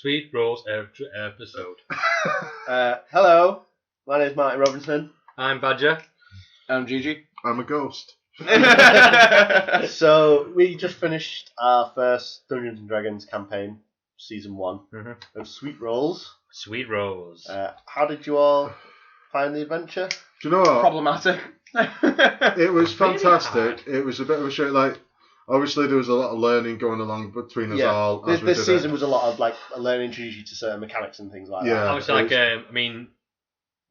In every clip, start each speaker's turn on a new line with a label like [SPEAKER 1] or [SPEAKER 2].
[SPEAKER 1] Sweet Rolls episode.
[SPEAKER 2] Hello, my name is Martin Robinson.
[SPEAKER 1] I'm Badger.
[SPEAKER 3] I'm Gigi.
[SPEAKER 4] I'm a ghost.
[SPEAKER 2] So we just finished our first Dungeons and Dragons campaign, season 1 of Sweet Rolls.
[SPEAKER 1] Sweet Rolls.
[SPEAKER 2] How did you all find the adventure?
[SPEAKER 4] Do you know what?
[SPEAKER 3] Problematic.
[SPEAKER 4] It was fantastic.
[SPEAKER 1] Really
[SPEAKER 4] it was a bit of a show. Like, obviously there was a lot of learning going along between us all.
[SPEAKER 2] This season was a lot of like learning, introduce you to certain mechanics and things like that.
[SPEAKER 1] Obviously,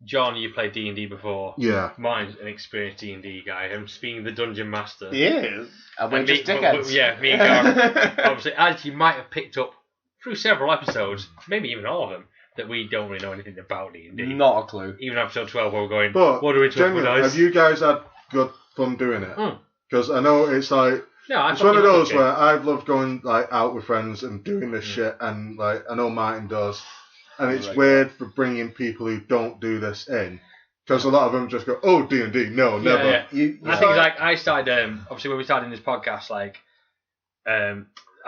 [SPEAKER 1] John, you played D&D before.
[SPEAKER 4] Yeah.
[SPEAKER 1] Mine's an experienced D&D guy. I'm speaking the Dungeon Master.
[SPEAKER 2] He is.
[SPEAKER 3] And we're just dickheads.
[SPEAKER 1] Me and Gareth, obviously, as you might have picked up through several episodes, maybe even all of them, that we don't really know anything about D&D.
[SPEAKER 3] Not a clue.
[SPEAKER 1] Even episode 12 where we're going,
[SPEAKER 4] But
[SPEAKER 1] what do we talk about?
[SPEAKER 4] have you guys had good fun doing it? Because I know it's like... it's one of those where I've loved going like out with friends and doing this shit, and like I know Martin does, and it's weird for bringing people who don't do this in, because a lot of them just go, "Oh, D&D, no, never."
[SPEAKER 1] Yeah. I think like I started obviously when we started in this podcast, like I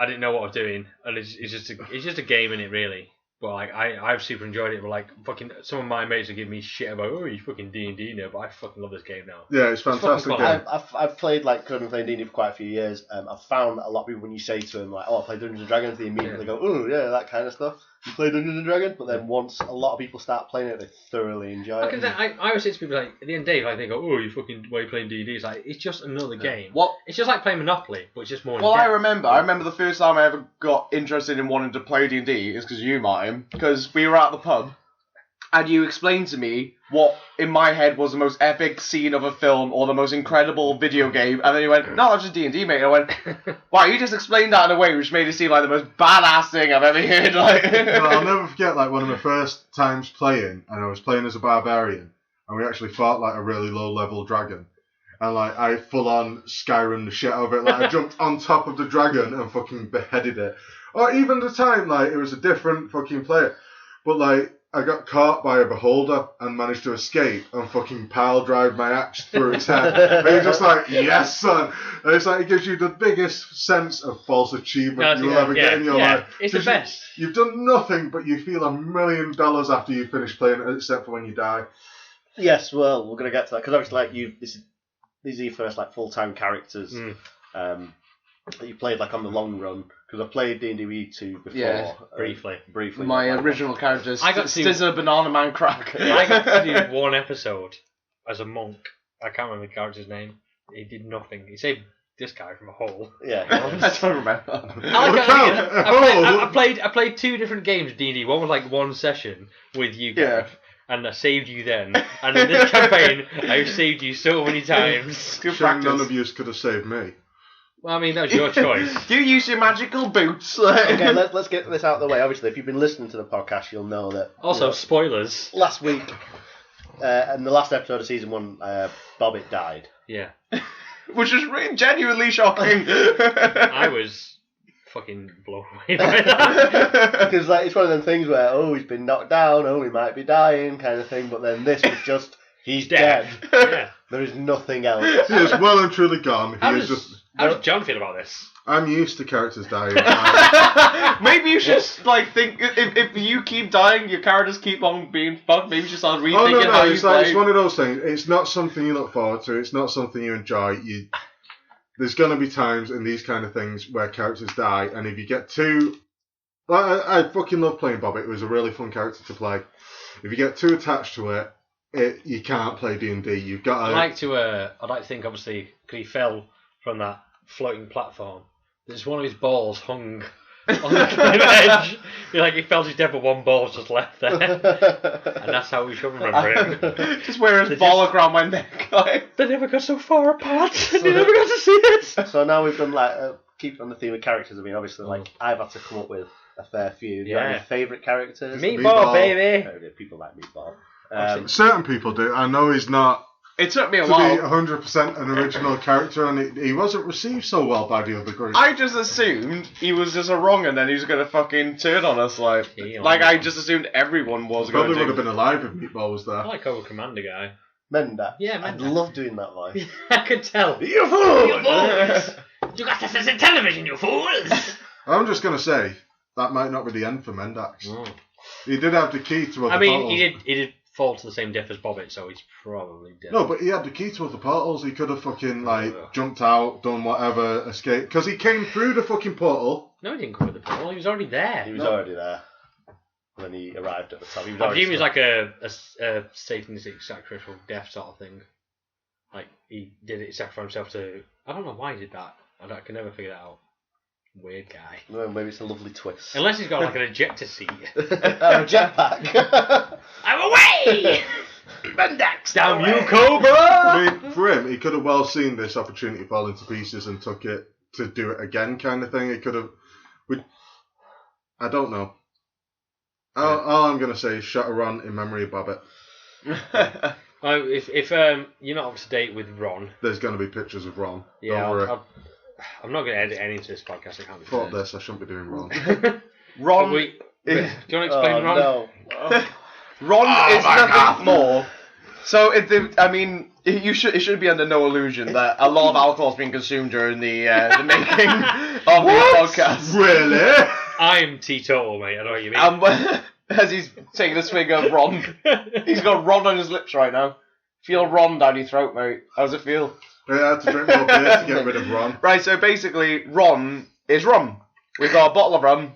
[SPEAKER 1] didn't know what I was doing, and it's just a game in it really. But like I've super enjoyed it. But like fucking some of my mates are giving me shit about, oh, you fucking D&D now, but I fucking love this game now.
[SPEAKER 4] Yeah, it's fantastic.
[SPEAKER 2] I've played like playing D&D for quite a few years. I've found a lot of people when you say to them like, "Oh, I play Dungeons and Dragons," they immediately go, "Oh yeah, that kind of stuff." You play Dungeons and Dragons, but then once a lot of people start playing it, they thoroughly enjoy it.
[SPEAKER 1] I always say to people like at the end of the day, like they go, "Oh, why are you playing D&D?" It's like it's just another game.
[SPEAKER 3] What?
[SPEAKER 1] It's just like playing Monopoly, but it's just more.
[SPEAKER 3] Well, I remember the first time I ever got interested in wanting to play D&D is because you, Martin, because we were at the pub, and you explained to me what in my head was the most epic scene of a film or the most incredible video game, and then you went, "No, that's just D&D, mate." And I went, "Wow, you just explained that in a way which made it seem like the most badass thing I've ever heard." Like,
[SPEAKER 4] well, I'll never forget like one of my first times playing, and I was playing as a barbarian, and we actually fought like a really low level dragon, and like I full on Skyrim the shit out of it. Like I jumped on top of the dragon and fucking beheaded it. Or even the time like it was a different fucking player, but like. I got caught by a beholder and managed to escape and fucking pile drive my axe through its head. And you're just like, yes, son. And it's like, it gives you the biggest sense of false achievement you'll ever get in your life.
[SPEAKER 1] It's the best.
[SPEAKER 4] You've done nothing, but you feel $1 million after you finish playing it, except for when you die.
[SPEAKER 2] Yes, well, we're going to get to that, because obviously like these are your first like full-time characters that you played like on the long run. Because I played D&D with you two before. Briefly.
[SPEAKER 3] My original character,
[SPEAKER 1] I got
[SPEAKER 3] Stizzer Banana Man Crack.
[SPEAKER 1] I got to do one episode as a monk. I can't remember the character's name. He did nothing. He saved this guy from a hole.
[SPEAKER 2] Yeah.
[SPEAKER 3] I don't remember.
[SPEAKER 1] I played 2 different games of D&D. One was like one session with you guys. And I saved you then. And in this campaign, I've saved you so many times.
[SPEAKER 3] Good practice.
[SPEAKER 4] None of you could have saved me.
[SPEAKER 1] Well, I mean, that was your choice.
[SPEAKER 3] You use your magical boots.
[SPEAKER 2] Okay, let's get this out of the way. Obviously, if you've been listening to the podcast, you'll know that...
[SPEAKER 1] Also, spoilers.
[SPEAKER 2] Last week, in the last episode of Season 1, Bobbit died.
[SPEAKER 1] Yeah.
[SPEAKER 3] Which was really genuinely shocking.
[SPEAKER 1] I was fucking blown away by that.
[SPEAKER 2] Because like, it's one of them things where, oh, he's been knocked down, oh, he might be dying, kind of thing, but then this was just, he's dead.
[SPEAKER 1] Yeah.
[SPEAKER 2] There is nothing else.
[SPEAKER 4] He is well and truly gone.
[SPEAKER 1] How does John feel about this?
[SPEAKER 4] I'm used to characters dying.
[SPEAKER 3] Maybe you should like think if you keep dying, your characters keep on being fucked. Maybe you should start rethinking how you play.
[SPEAKER 4] It's one of those things. It's not something you look forward to. It's not something you enjoy. There's gonna be times in these kind of things where characters die, and if you get too, like I fucking love playing Bobbit. It was a really fun character to play. If you get too attached to it, you can't play D&D. You've got to.
[SPEAKER 1] I'd like to think obviously because he fell from that floating platform. There's one of his balls hung on the edge. He felt he's dead, but one ball's just left there, and that's how we should remember it.
[SPEAKER 3] Just wear his bollock around my neck.
[SPEAKER 1] They never got so far apart. They never got to see it.
[SPEAKER 2] So now we've done like keep on the theme of characters. I mean, obviously, like I've had to come up with a fair few. Do you have any favourite characters?
[SPEAKER 1] Meatball, baby.
[SPEAKER 2] People like Meatball.
[SPEAKER 4] Certain people do. I know he's not.
[SPEAKER 3] It took me a
[SPEAKER 4] to
[SPEAKER 3] while.
[SPEAKER 4] be 100% an original character, and he wasn't received so well by the other group.
[SPEAKER 3] I just assumed he was just a wrong, and then he was going to fucking turn on us. I just assumed everyone was going to.
[SPEAKER 4] Probably would have been alive if Meatball was there.
[SPEAKER 1] I like Cobra Commander guy.
[SPEAKER 2] Menda.
[SPEAKER 1] Yeah, Menda.
[SPEAKER 2] I'd love doing that voice.
[SPEAKER 1] I could tell.
[SPEAKER 4] You fools!
[SPEAKER 1] You fools! You got this as a television, you fools!
[SPEAKER 4] I'm just going to say, that might not be the end for Mendax.
[SPEAKER 1] Oh.
[SPEAKER 4] He did have the key to other
[SPEAKER 1] I mean,
[SPEAKER 4] portals.
[SPEAKER 1] he did fall to the same depth as Bobbit, so he's probably dead.
[SPEAKER 4] No, but he had the key to other portals. He could have fucking, jumped out, done whatever, escaped. Because he came through the fucking portal.
[SPEAKER 1] No, he didn't come with the portal. He was already there.
[SPEAKER 2] He was already there when he arrived at the top.
[SPEAKER 1] I presume it was like a satanistic sacrificial death sort of thing. Like, he did it, sacrificed himself to... I don't know why he did that. I can never figure that out. Weird guy.
[SPEAKER 2] Well, maybe it's a lovely twist.
[SPEAKER 1] Unless he's got like an ejector seat.
[SPEAKER 2] A jetpack.
[SPEAKER 1] I'm away! Mendax, down
[SPEAKER 2] Away.
[SPEAKER 1] you, Cobra!
[SPEAKER 4] I mean, for him, he could have well seen this opportunity fall into pieces and took it to do it again, kind of thing. He could have. I don't know. All I'm going to say is shut a Ron in memory of Bobbit.
[SPEAKER 1] If you're not up to date with Ron,
[SPEAKER 4] There's going to be pictures of Ron.
[SPEAKER 1] yeah,
[SPEAKER 4] Don't worry.
[SPEAKER 1] I'm not going to edit any into this podcast. I can't be
[SPEAKER 4] Fuck
[SPEAKER 1] fair.
[SPEAKER 4] this, I shouldn't be doing Ron.
[SPEAKER 3] Ron.
[SPEAKER 1] Do you want to explain Ron?
[SPEAKER 2] No.
[SPEAKER 3] Ron is nothing more. So, it should be under no illusion that a lot of alcohol has been consumed during the making of this podcast.
[SPEAKER 4] Really?
[SPEAKER 1] I'm teetotal, mate. I know what you mean.
[SPEAKER 3] As he's taking a swig of Ron, he's got Ron on his lips right now. Feel Ron down your throat, mate. How's it feel?
[SPEAKER 4] I had to drink more beer to get rid of Ron.
[SPEAKER 3] Right, so basically, Ron is rum. We've got a bottle of rum.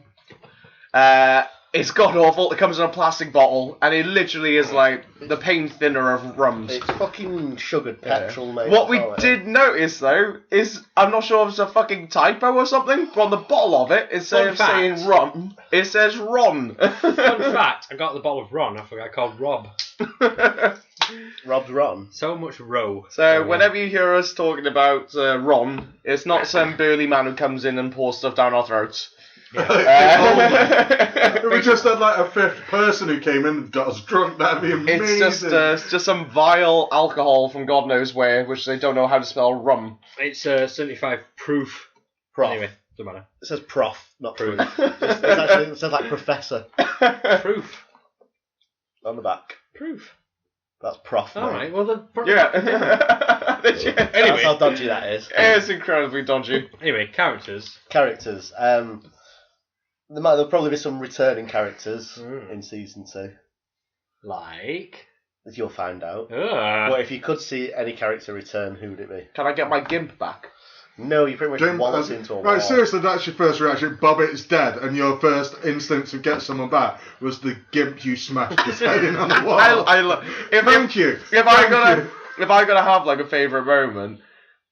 [SPEAKER 3] It's god awful. It comes in a plastic bottle, and it literally is like the pain thinner of rums.
[SPEAKER 2] It's fucking sugared petrol, mate.
[SPEAKER 3] What we did notice, though, is I'm not sure if it's a fucking typo or something, but on the bottle of it, instead of saying rum, it says Ron.
[SPEAKER 1] Fun fact, I got the bottle of Ron. I called Rob.
[SPEAKER 2] Rob's Ron.
[SPEAKER 1] So much row.
[SPEAKER 3] So whenever you hear us talking about Ron, it's not some burly man who comes in and pours stuff down our throats.
[SPEAKER 4] If we just had like a fifth person who came in and got us drunk, that'd be amazing.
[SPEAKER 3] It's just some vile alcohol from God knows where, which they don't know how to spell rum.
[SPEAKER 1] It's 75 proof.
[SPEAKER 2] Prof.
[SPEAKER 1] Anyway, doesn't matter.
[SPEAKER 2] It says prof, not proof. It says like professor
[SPEAKER 1] Proof.
[SPEAKER 2] on the back.
[SPEAKER 1] Proof.
[SPEAKER 2] That's prof.
[SPEAKER 1] All right. Well, the
[SPEAKER 3] Yeah.
[SPEAKER 2] That's
[SPEAKER 1] Anyway,
[SPEAKER 2] how dodgy that is.
[SPEAKER 3] It's incredibly dodgy.
[SPEAKER 1] anyway, characters.
[SPEAKER 2] Characters. There'll probably be some returning characters in season 2.
[SPEAKER 1] Like.
[SPEAKER 2] As you'll find out. But if you could see any character return, who would it be?
[SPEAKER 3] Can I get my gimp back?
[SPEAKER 2] No, you pretty much waltz into a wall.
[SPEAKER 4] Right, seriously, that's your first reaction. Bobbit's dead, and your first instinct to get someone back was the gimp you smashed his head in on the wall. Thank you.
[SPEAKER 3] If I'm gonna have like a favourite moment,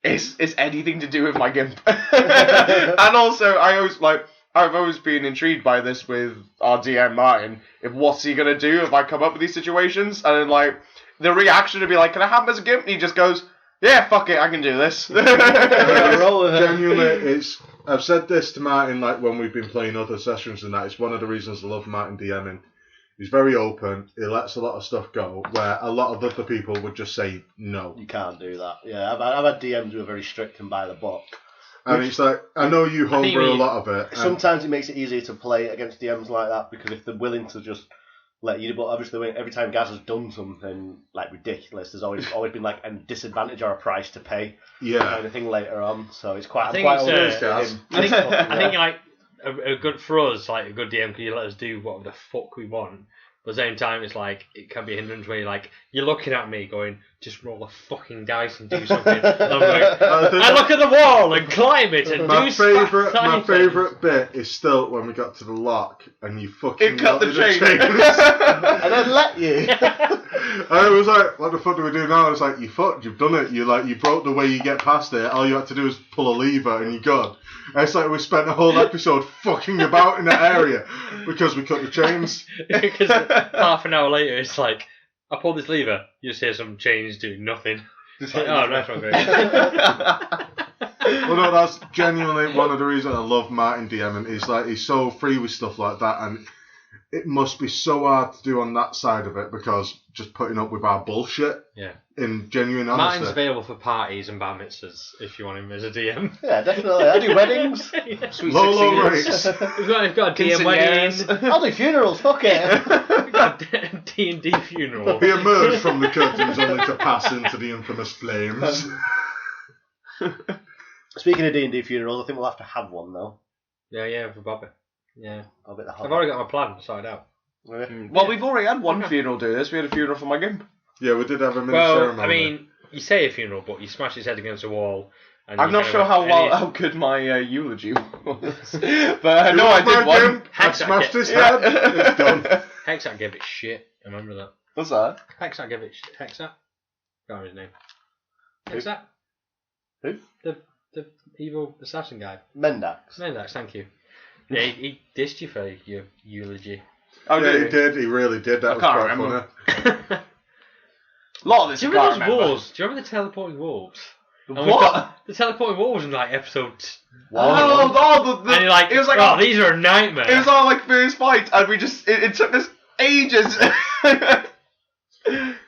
[SPEAKER 3] it's anything to do with my gimp. And also, I've always been intrigued by this with our DM Martin. What's he gonna do if I come up with these situations? And then like the reaction would be like, "Can I have him as a gimp?" And he just goes, "Yeah, fuck it, I can do this."
[SPEAKER 4] Genuinely, I've said this to Martin like when we've been playing other sessions and that. It's one of the reasons I love Martin DMing. He's very open. He lets a lot of stuff go where a lot of other people would just say no.
[SPEAKER 2] You can't do that. Yeah, I've had DMs who are very strict and by the book.
[SPEAKER 4] And it's like, I know you homebrew a lot of it.
[SPEAKER 2] Sometimes it makes it easier to play against DMs like that because if they're willing to just let you do, but obviously every time Gaz has done something like ridiculous, there's always been like a disadvantage or a price to pay, kind of thing later on. So it's quite. I think
[SPEAKER 1] like a good for us, like a good DM, because you let us do whatever the fuck we want. But at the same time, it's like it can be a hindrance where you're looking at me going, just roll a fucking dice and do something. And I'm like, I look at the wall and climb it and
[SPEAKER 4] my favourite bit is still when we got to the lock and you fucking
[SPEAKER 3] cut the chains.
[SPEAKER 2] And then let you.
[SPEAKER 4] I was like, what the fuck do we do now? I was like, you fucked, you've done it. You broke the way you get past it. All you had to do is pull a lever and you're good. And it's like we spent a whole episode fucking about in that area because we cut the chains.
[SPEAKER 1] Because half an hour later, it's like, I pull this lever, you just hear some chains doing nothing. It's like, oh, that's not great.
[SPEAKER 4] Well, no, that's genuinely one of the reasons I love Martin DMing. He's so free with stuff like that, and it must be so hard to do on that side of it because just putting up with our bullshit.
[SPEAKER 1] Yeah.
[SPEAKER 4] In genuine honesty.
[SPEAKER 1] Martin's available for parties and bar mitzvahs if you want him as a DM.
[SPEAKER 2] Yeah, definitely. I do weddings. Sweet
[SPEAKER 4] low rates.
[SPEAKER 1] We've got a DM wedding.
[SPEAKER 2] I'll do funerals. Fuck it.
[SPEAKER 1] We've got a D&D funeral.
[SPEAKER 4] He emerged from the curtains only to pass into the infamous flames.
[SPEAKER 2] Speaking of D&D funerals, I think we'll have to have one though.
[SPEAKER 1] Yeah, for Bobby. Yeah.
[SPEAKER 2] I'll get the
[SPEAKER 1] I've
[SPEAKER 2] hot.
[SPEAKER 1] already got my plan sorted out.
[SPEAKER 3] Well, we've already had one funeral do this. We had a funeral for my gimp.
[SPEAKER 4] Yeah, we did have a mini
[SPEAKER 1] Well,
[SPEAKER 4] ceremony.
[SPEAKER 1] I mean, you say a funeral, but you smash his head against a wall. And
[SPEAKER 3] I'm
[SPEAKER 1] you
[SPEAKER 3] not
[SPEAKER 1] kind
[SPEAKER 3] sure
[SPEAKER 1] of-
[SPEAKER 3] how good my eulogy was, but I know I did one.
[SPEAKER 4] I smashed his head. It's done.
[SPEAKER 1] Hexat gave it shit. I remember that.
[SPEAKER 3] What's that?
[SPEAKER 1] Hexat gave it shit. Hexat? Can't remember his name. Hexat?
[SPEAKER 2] Who?
[SPEAKER 1] The evil assassin guy.
[SPEAKER 2] Mendax.
[SPEAKER 1] Mendax, thank you. Yeah, he dissed you for your eulogy.
[SPEAKER 3] Oh,
[SPEAKER 4] Yeah,
[SPEAKER 3] did
[SPEAKER 4] he did. He really did. That
[SPEAKER 3] I
[SPEAKER 4] was
[SPEAKER 3] can't
[SPEAKER 4] quite
[SPEAKER 3] remember.
[SPEAKER 4] funny.
[SPEAKER 3] A lot of this
[SPEAKER 1] Do
[SPEAKER 3] I
[SPEAKER 1] you
[SPEAKER 3] can't
[SPEAKER 1] remember those
[SPEAKER 3] remember.
[SPEAKER 1] wolves? Do you remember the teleporting wolves? And we've
[SPEAKER 3] What?
[SPEAKER 1] got the teleporting wolves in like episode.
[SPEAKER 3] The
[SPEAKER 1] And you're like,
[SPEAKER 3] it was like
[SPEAKER 1] oh, these are a nightmare.
[SPEAKER 3] it was our like first fight, and we just it took us ages.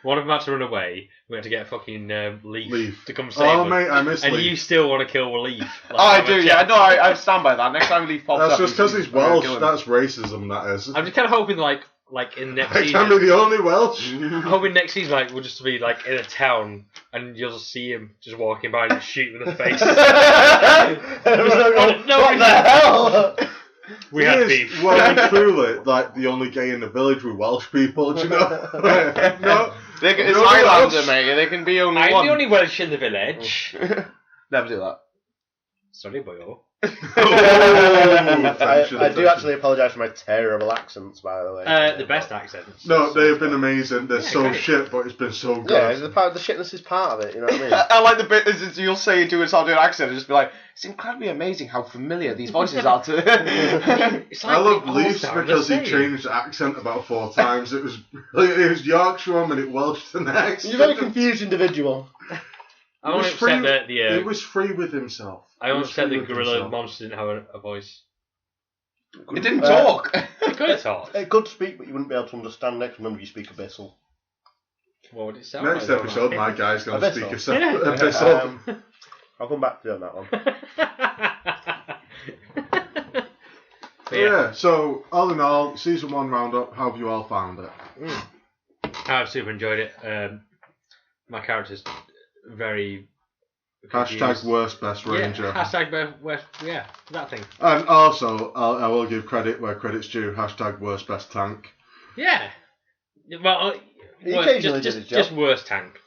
[SPEAKER 1] One of them had to run away. We had to get fucking Leaf to come save
[SPEAKER 4] Oh,
[SPEAKER 1] us.
[SPEAKER 4] mate, I missed
[SPEAKER 1] And
[SPEAKER 4] Leaf.
[SPEAKER 1] you still want to kill Leaf. Like,
[SPEAKER 3] I
[SPEAKER 1] have a
[SPEAKER 3] do, yeah.
[SPEAKER 1] chance.
[SPEAKER 3] No, I stand by that. Next time Leaf pops
[SPEAKER 4] That's
[SPEAKER 3] up,
[SPEAKER 4] just because he's Welsh.
[SPEAKER 3] kill him.
[SPEAKER 4] That's racism, that is.
[SPEAKER 1] I'm just kind of hoping, like in next
[SPEAKER 4] I
[SPEAKER 1] season.
[SPEAKER 4] can't be the only Welsh.
[SPEAKER 1] Hoping next season, like, we'll just be like in a town, and you'll just see him just walking by and just shoot him in the face.
[SPEAKER 2] What
[SPEAKER 1] no,
[SPEAKER 2] the hell?
[SPEAKER 1] we
[SPEAKER 4] He
[SPEAKER 1] had
[SPEAKER 4] is,
[SPEAKER 1] beef.
[SPEAKER 4] well and truly, like the only gay in the village with Welsh people, do you know? No.
[SPEAKER 3] It's
[SPEAKER 4] No
[SPEAKER 3] Highlander,
[SPEAKER 4] Welsh.
[SPEAKER 3] mate. They can be only
[SPEAKER 1] I'm
[SPEAKER 3] one.
[SPEAKER 1] the only Welsh in the village.
[SPEAKER 3] Never do that.
[SPEAKER 1] Sorry, boyo.
[SPEAKER 2] I do actually apologise for my terrible accents, by the way.
[SPEAKER 1] The best accents.
[SPEAKER 4] No, they've been amazing. They're
[SPEAKER 1] Yeah,
[SPEAKER 4] so
[SPEAKER 1] great.
[SPEAKER 4] shit, but it's been so good.
[SPEAKER 2] Yeah, the shitness is part of it, you know what I mean?
[SPEAKER 3] I like the bit is you'll say you do a Southern accent and just be like, it's incredibly amazing how familiar these voices are to.
[SPEAKER 1] It's
[SPEAKER 4] I
[SPEAKER 1] like
[SPEAKER 4] love
[SPEAKER 1] the
[SPEAKER 4] Leafs
[SPEAKER 1] All-Star,
[SPEAKER 4] because he
[SPEAKER 1] the same.
[SPEAKER 4] changed accent about 4 times. It was Yorkshire one minute, Welsh the next.
[SPEAKER 2] You're a very confused individual.
[SPEAKER 1] I want to
[SPEAKER 4] free-
[SPEAKER 1] upset that
[SPEAKER 4] He was free with himself.
[SPEAKER 1] I
[SPEAKER 4] He
[SPEAKER 1] want
[SPEAKER 4] was
[SPEAKER 1] to upset
[SPEAKER 4] free
[SPEAKER 1] the
[SPEAKER 4] with
[SPEAKER 1] gorilla
[SPEAKER 4] himself.
[SPEAKER 1] monster didn't have a voice.
[SPEAKER 3] It didn't talk.
[SPEAKER 1] It could have talked.
[SPEAKER 2] It could speak, but you wouldn't be able to understand next. Remember, you speak Abyssal.
[SPEAKER 1] What would it sound
[SPEAKER 4] Next
[SPEAKER 1] like?
[SPEAKER 4] episode, my guy's going to
[SPEAKER 2] Abyssal.
[SPEAKER 4] speak a
[SPEAKER 1] Yeah.
[SPEAKER 4] Abyssal.
[SPEAKER 2] I'll come back to you on that one.
[SPEAKER 1] But
[SPEAKER 4] Yeah, so all in all, season 1 roundup, how have you all found it?
[SPEAKER 1] I've super enjoyed it. My character's very
[SPEAKER 4] Hashtag
[SPEAKER 1] confused.
[SPEAKER 4] worst best ranger.
[SPEAKER 1] Yeah, hashtag west. Yeah, that thing.
[SPEAKER 4] And also, I will give credit where credit's due. Hashtag worst best tank.
[SPEAKER 1] Yeah. Well,
[SPEAKER 2] He occasionally did his job.
[SPEAKER 1] just worst tank.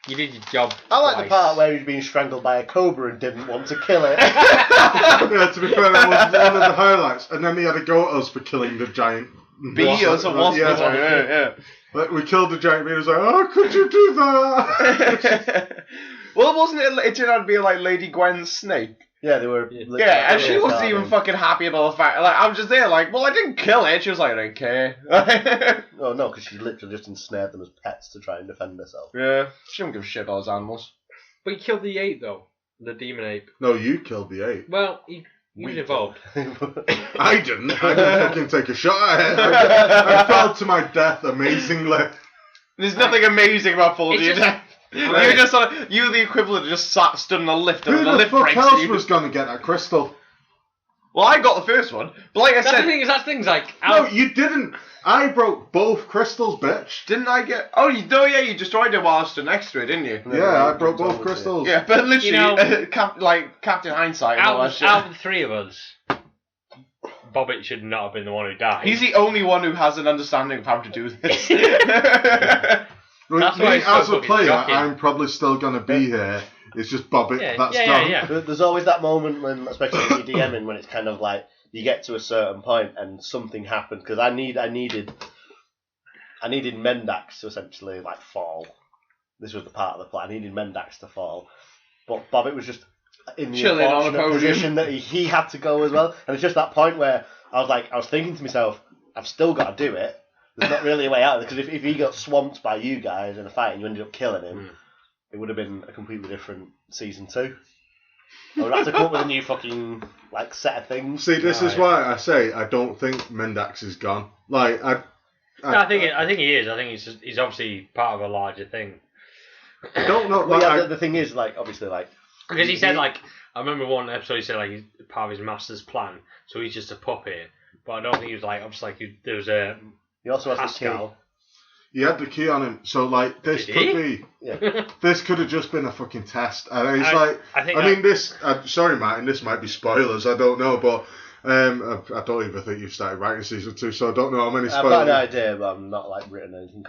[SPEAKER 1] You did your job.
[SPEAKER 2] I like
[SPEAKER 1] twice.
[SPEAKER 2] the part where he's being strangled by a cobra and didn't want to kill it.
[SPEAKER 4] Yeah, to be fair, that was one of the highlights. And then he had a go at us for killing the giant
[SPEAKER 3] Bee or some wasp.
[SPEAKER 4] Yeah.
[SPEAKER 3] Yeah.
[SPEAKER 4] Like, we killed the giant bee. He was like, "Oh, could you do that?"
[SPEAKER 3] Well, wasn't it? It turned out to be like Lady Gwen's snake.
[SPEAKER 2] Yeah, they were.
[SPEAKER 3] Yeah, and she wasn't even fucking happy about the fact. Like, I was just there, like, well, I didn't kill it. She was like, I don't care.
[SPEAKER 2] Oh no, because she literally just ensnared them as pets to try and defend herself.
[SPEAKER 3] Yeah, she don't give a shit about those animals.
[SPEAKER 1] But he killed the ape though, the demon ape.
[SPEAKER 4] No, you killed the ape.
[SPEAKER 1] Well, he was involved.
[SPEAKER 4] I didn't. I didn't fucking take a shot at it. I fell to my death amazingly.
[SPEAKER 3] There's nothing amazing about falling to your
[SPEAKER 1] It's just-
[SPEAKER 3] death. You're just you're the equivalent of just stood in a lift and
[SPEAKER 4] Who
[SPEAKER 3] the
[SPEAKER 4] the
[SPEAKER 3] lift
[SPEAKER 4] fuck
[SPEAKER 3] breaks
[SPEAKER 4] else
[SPEAKER 3] you.
[SPEAKER 4] was going to get that crystal?
[SPEAKER 3] Well, I got the first one, but like I
[SPEAKER 1] That's the
[SPEAKER 3] said,
[SPEAKER 1] thing is, things like
[SPEAKER 4] No, you didn't. I broke both crystals, bitch.
[SPEAKER 3] didn't I get? Oh, you you destroyed it while I stood next to it, didn't you?
[SPEAKER 4] Yeah, I broke both crystals.
[SPEAKER 3] Yeah, but literally,
[SPEAKER 1] You know-
[SPEAKER 3] Captain Hindsight and all that shit.
[SPEAKER 1] out of the three of us, Bobbit should not have been the one who died.
[SPEAKER 3] He's the only one who has an understanding of how to do this.
[SPEAKER 4] With
[SPEAKER 1] That's
[SPEAKER 4] me
[SPEAKER 1] why it's so
[SPEAKER 4] as a
[SPEAKER 1] fucking
[SPEAKER 4] player,
[SPEAKER 1] shocking.
[SPEAKER 4] I'm probably still going to be here. It's just Bobbit.
[SPEAKER 1] Yeah,
[SPEAKER 4] That's
[SPEAKER 1] yeah,
[SPEAKER 4] gone.
[SPEAKER 1] yeah.
[SPEAKER 2] There's always that moment when, especially when you're DMing, when it's kind of like you get to a certain point and something happened because I needed Mendax to essentially like fall. This was the part of the plan. I needed Mendax to fall, but Bobbit was just in the
[SPEAKER 3] Chilling on a
[SPEAKER 2] unfortunate
[SPEAKER 3] podium.
[SPEAKER 2] position that he had to go as well. And it's just that point where I was thinking to myself, I've still got to do it. There's not really a way out because if he got swamped by you guys in a fight and you ended up killing him, it would have been a completely different season 2. I would have to come up with a new fucking like set of things.
[SPEAKER 4] See, this is why I say I don't think Mendax is gone. Like,
[SPEAKER 1] I think he is. I think he's obviously part of a larger thing.
[SPEAKER 4] I don't know.
[SPEAKER 2] Well,
[SPEAKER 4] Like,
[SPEAKER 2] yeah, the thing is, like, obviously, like,
[SPEAKER 1] Because he said, like, I remember one episode he said, like, he's part of his master's plan, so he's just a puppet. But I don't think he was, like, obviously, like, there was a
[SPEAKER 2] he also has the key.
[SPEAKER 1] Pascal.
[SPEAKER 4] he had the key on him, so like this
[SPEAKER 1] Did
[SPEAKER 4] could
[SPEAKER 1] he?
[SPEAKER 4] be.
[SPEAKER 2] Yeah.
[SPEAKER 4] This could have just been a fucking test. And it's
[SPEAKER 1] I
[SPEAKER 4] like,
[SPEAKER 1] think
[SPEAKER 4] I mean, this. Sorry, Martin. This might be spoilers. I don't know, but I don't even think you've started writing season 2, so I don't know how many
[SPEAKER 2] I've
[SPEAKER 4] spoilers.
[SPEAKER 2] got an idea, but I'm not like written anything.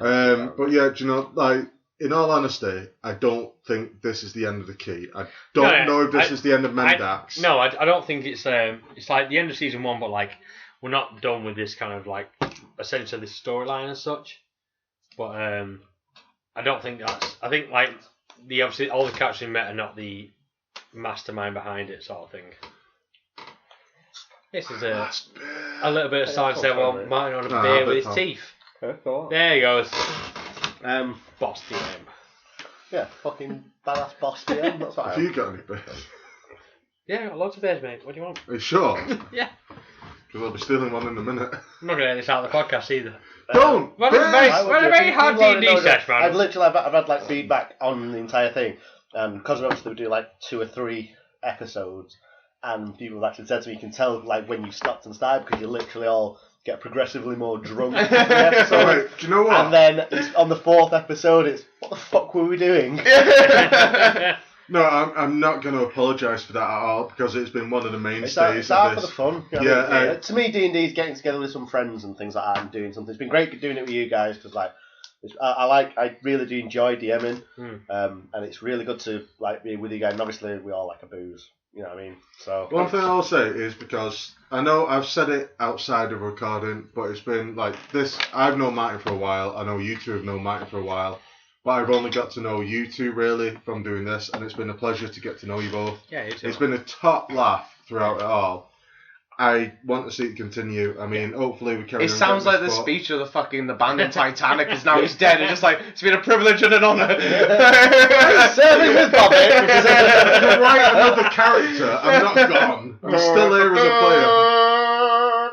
[SPEAKER 4] But yeah, do you know, like, in all honesty, I don't think this is the end of the key. I don't know if this is the end of Mendax.
[SPEAKER 1] I don't think it's like the end of season 1, but like we're not done with this kind of like essentially this storyline as such. But I don't think that's. I think like obviously all the characters we met are not the mastermind behind it, sort of thing. This is a little bit of silence there while Martin on a beer with his teeth. There he goes. Boss DM.
[SPEAKER 2] Yeah, fucking badass boss DM. That's what I
[SPEAKER 4] Have you got any beers?
[SPEAKER 1] Yeah, I got loads of beers, mate. What do you want?
[SPEAKER 4] Are you sure?
[SPEAKER 1] Yeah.
[SPEAKER 4] Because I'll be stealing one in a minute.
[SPEAKER 1] I'm not going to edit this out of the podcast either.
[SPEAKER 4] Don't!
[SPEAKER 1] We're a very hard D&D session, man.
[SPEAKER 2] I've had like feedback on the entire thing. Because obviously we do like 2 or 3 episodes, and people have actually said to me, you can tell like when you stopped and started because you literally all get progressively more drunk.
[SPEAKER 4] So wait, do you know what?
[SPEAKER 2] And then it's on the 4th episode, it's what the fuck were we doing?
[SPEAKER 4] No, I'm not going to apologise for that at all because it's been one of the mainstays
[SPEAKER 2] It's out
[SPEAKER 4] of
[SPEAKER 2] for
[SPEAKER 4] this.
[SPEAKER 2] the fun. You know
[SPEAKER 4] Yeah,
[SPEAKER 2] what I mean? To me, D&D is getting together with some friends and things like that and doing something. It's been great doing it with you guys because like I really do enjoy DMing, and it's really good to like be with you guys. And obviously, we all like a booze. You know what I mean? So
[SPEAKER 4] One thing I'll say is because I know I've said it outside of recording, but it's been like this. I've known Martin for a while. I know you two have known Martin for a while. But I've only got to know you two really from doing this, and it's been a pleasure to get to know you both.
[SPEAKER 1] Yeah, you too.
[SPEAKER 4] It's been a top laugh throughout it all. I want to see it continue. I mean, hopefully we carry on.
[SPEAKER 3] It sounds like the speech of the band in Titanic is now he's dead. It's just like, it's been a privilege and an honour.
[SPEAKER 2] serving with Bobby.
[SPEAKER 4] To write another character, I'm not gone. I'm still here as a player.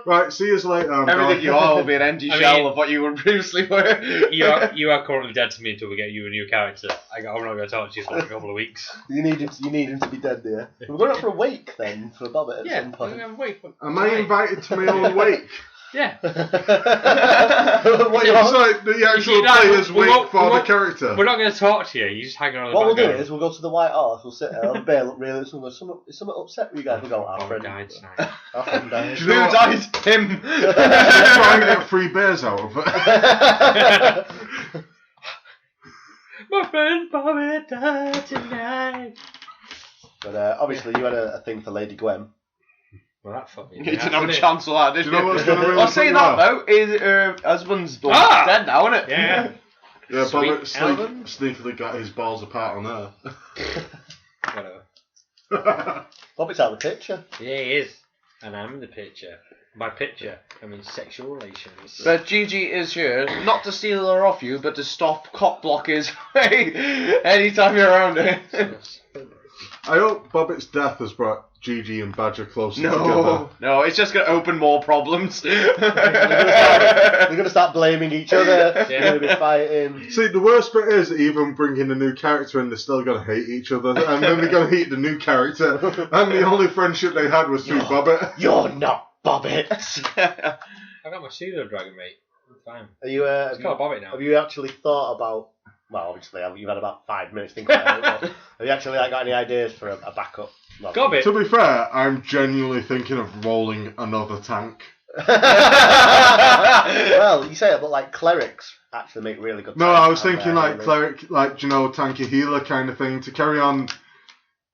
[SPEAKER 4] Right, see you later.
[SPEAKER 3] Everything you are will be an empty shell of what you were previously were.
[SPEAKER 1] You are currently dead to me until we get you a new character. I'm not going to talk to you for like a couple of weeks.
[SPEAKER 2] You need him to be dead there. We're going up for a wake then for Bobby at some point.
[SPEAKER 4] Am I invited to my own wake?
[SPEAKER 1] Yeah.
[SPEAKER 2] What
[SPEAKER 4] It's like the actual player's wake for the character.
[SPEAKER 1] We're not going to talk to you. You just hang around the
[SPEAKER 2] What we'll do
[SPEAKER 1] background.
[SPEAKER 2] is we'll go to the White Horse. We'll sit there. I'll bear look really. Is something upset with you guys? We'll go. Our friend
[SPEAKER 1] died tonight.
[SPEAKER 2] Our friend died.
[SPEAKER 4] Do you know
[SPEAKER 3] Who
[SPEAKER 4] what?
[SPEAKER 3] died? Him.
[SPEAKER 4] Try and get 3 beers out of it.
[SPEAKER 1] My friend Bobby died tonight.
[SPEAKER 2] But obviously you had a thing for Lady Gwen.
[SPEAKER 1] Well, that fucking.
[SPEAKER 3] You didn't have a chance for that, did
[SPEAKER 4] Do
[SPEAKER 3] you?
[SPEAKER 4] you know what's going to really
[SPEAKER 3] I'll say
[SPEAKER 4] put
[SPEAKER 3] that
[SPEAKER 4] you
[SPEAKER 3] though, her husband's
[SPEAKER 1] Ah!
[SPEAKER 3] dead now, isn't it?
[SPEAKER 1] Yeah.
[SPEAKER 4] Yeah,
[SPEAKER 1] Sweet
[SPEAKER 4] Bobby
[SPEAKER 1] album.
[SPEAKER 4] sneakily got his balls apart on her.
[SPEAKER 1] Whatever.
[SPEAKER 2] Bobby's out of the picture.
[SPEAKER 1] Yeah, he is. And I'm the picture. By picture, I mean sexual relations.
[SPEAKER 3] But Gigi is here, not to steal her off you, but to stop cock blockers anytime you're around her.
[SPEAKER 4] I hope Bobbitt's death has brought Gigi and Badger closer together.
[SPEAKER 3] No, it's just going to open more problems.
[SPEAKER 2] They're going to start blaming each other.
[SPEAKER 1] Yeah.
[SPEAKER 2] They're going to be fighting.
[SPEAKER 4] See, the worst bit is even bringing a new character in, they're still going to hate each other, and then they're going to hate the new character. And the only friendship they had was through Bobbit.
[SPEAKER 2] You're not Bobbit.
[SPEAKER 1] I got my pseudo dragon, mate. I'm fine.
[SPEAKER 2] Are you?
[SPEAKER 1] It's called Bobbit now.
[SPEAKER 2] Have you actually thought about? Well, obviously you've had about 5 minutes to think about it. But have you actually got any ideas for a backup?
[SPEAKER 1] Gobbit.
[SPEAKER 4] To be fair, I'm genuinely thinking of rolling another tank.
[SPEAKER 2] Well, you say it, but like clerics actually make really good.
[SPEAKER 4] No,
[SPEAKER 2] tanks,
[SPEAKER 4] I was
[SPEAKER 2] and,
[SPEAKER 4] thinking like
[SPEAKER 2] really-
[SPEAKER 4] cleric, like, you know, tanky healer kind of thing to carry on